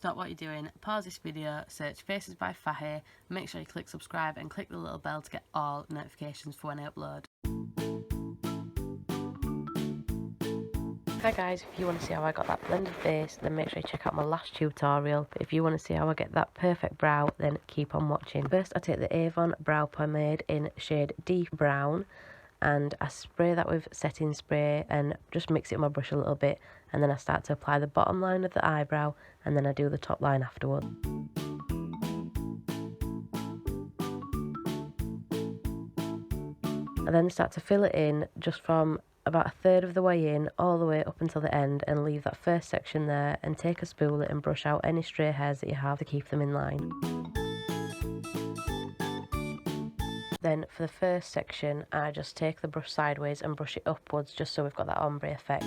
Stop what you're doing, pause this video, search Faces by Fahey, make sure you click subscribe and click the little bell to get all notifications for when I upload. Hi guys, if you want to see how I got that blended face, then make sure you check out my last tutorial. But if you want to see how I get that perfect brow, then keep on watching. First I take the Avon Brow Pomade in shade Deep Brown, and I spray that with setting spray and just mix it with my brush a little bit, and then I start to apply the bottom line of the eyebrow, and then I do the top line afterwards. I then start to fill it in just from about a third of the way in all the way up until the end, and leave that first section there, and take a spoolie and brush out any stray hairs that you have to keep them in line. Then for the first section I just take the brush sideways and brush it upwards just so we've got that ombre effect.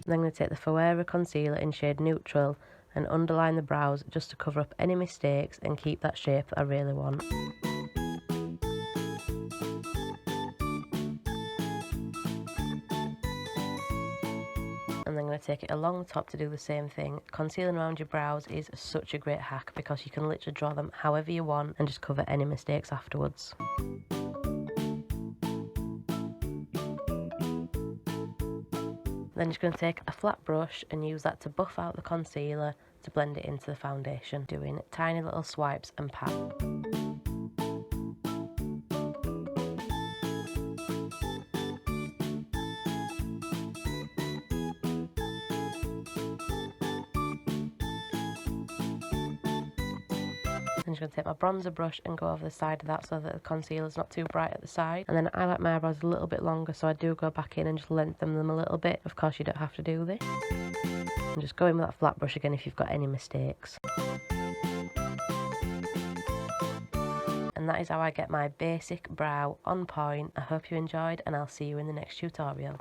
Then I'm going to take the Fahey concealer in shade Neutral and underline the brows just to cover up any mistakes and keep that shape that I really want. And then I'm going to take it along the top to do the same thing. Concealing around your brows is such a great hack because you can literally draw them however you want and just cover any mistakes afterwards. Then just going to take a flat brush and use that to buff out the concealer to blend it into the foundation, doing tiny little swipes and pat. I'm just going to take my bronzer brush and go over the side of that so that the concealer's not too bright at the side. And then I like my eyebrows a little bit longer, so I do go back in and just lengthen them a little bit. Of course you don't have to do this. And just go in with that flat brush again if you've got any mistakes. And that is how I get my basic brow on point. I hope you enjoyed, and I'll see you in the next tutorial.